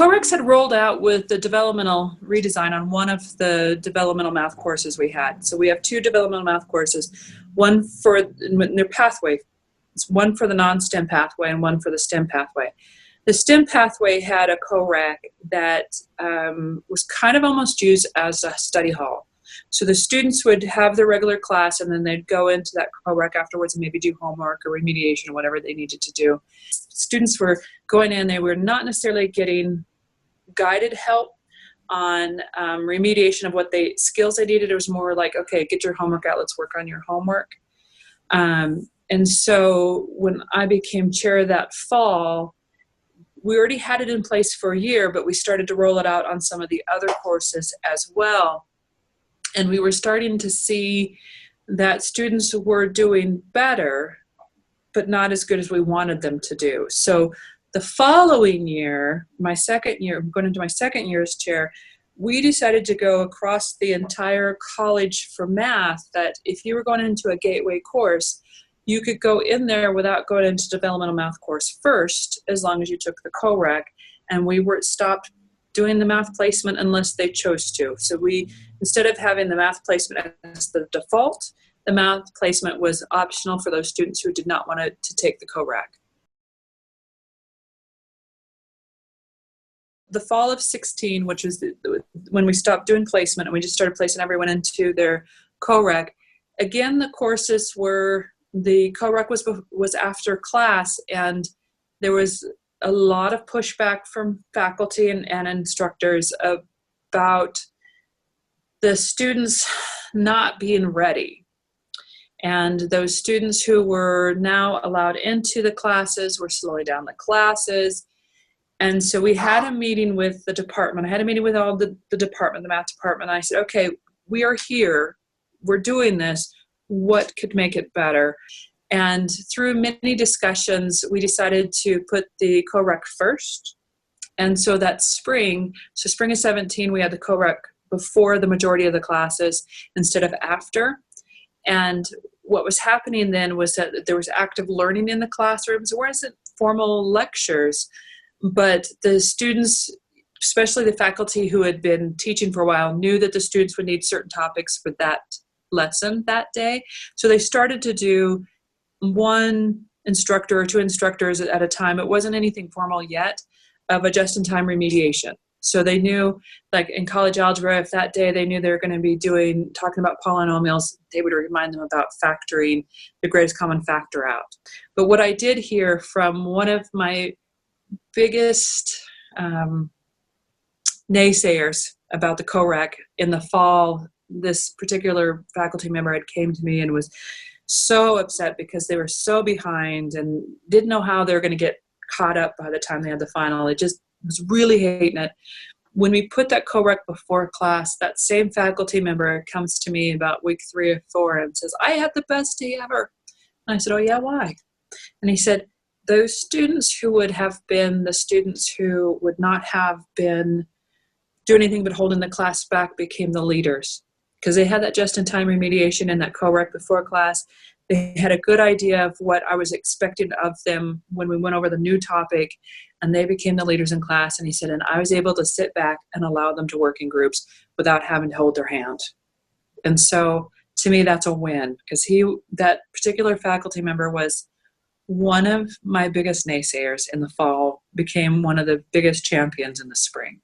CoRequisite had rolled out with the developmental redesign on one of the developmental math courses we had. So we have two developmental math courses, one for their pathway. It's one for the non-STEM pathway and one for the STEM pathway. The STEM pathway had a CoReq that was kind of almost used as a study hall. So the students would have their regular class and then they'd go into that CoReq afterwards and maybe do homework or remediation or whatever they needed to do. Students were going in, they were not necessarily getting guided help on remediation of what skills they needed. It was more like, okay, get your homework out, let's work on your homework. And so when I became chair that fall, we already had it in place for a year, but we started to roll it out on some of the other courses as well. And we were starting to see that students were doing better, but not as good as we wanted them to do. So the following year, my second year, going into my second year as chair, we decided to go across the entire college for math, that if you were going into a gateway course, you could go in there without going into developmental math course first, as long as you took the CoReq, and we were stopped doing the math placement unless they chose to. So we, instead of having the math placement as the default, the math placement was optional for those students who did not want to take the CoReq. The fall of 16, which was when we stopped doing placement and we just started placing everyone into their CoReq, again, the courses were, the CoReq was after class, and there was a lot of pushback from faculty and instructors about the students not being ready. And those students who were now allowed into the classes were slowing down the classes. And so we had a meeting with the department. I had a meeting with all the department, the math department. And I said, okay, we are here. We're doing this. What could make it better? And through many discussions, we decided to put the CoReq first. And so that spring of 17, we had the CoReq before the majority of the classes instead of after. And what was happening then was that there was active learning in the classrooms. There wasn't formal lectures, but the students, especially the faculty who had been teaching for a while, knew that the students would need certain topics for that lesson that day. So they started to do one instructor or two instructors at a time. It wasn't anything formal yet, of a just-in-time remediation. So they knew, like in college algebra, if that day they knew they were going to be talking about polynomials, they would remind them about factoring the greatest common factor out. But what I did hear from one of my biggest naysayers about the CoReq in the fall, this particular faculty member had came to me and was so upset because they were so behind and didn't know how they were going to get caught up by the time they had the final. It just was really hating it. When we put that CoReq before class, that same faculty member comes to me about week 3 or 4 and says, I had the best day ever. And I said, oh yeah, why? And he said, those students who would have been the students who would not have been doing anything but holding the class back became the leaders, because they had that just-in-time remediation and that CoReq before class. They had a good idea of what I was expecting of them when we went over the new topic, and they became the leaders in class. And he said, and I was able to sit back and allow them to work in groups without having to hold their hand. And so to me, that's a win, because that particular faculty member was one of my biggest naysayers in the fall, became one of the biggest champions in the spring.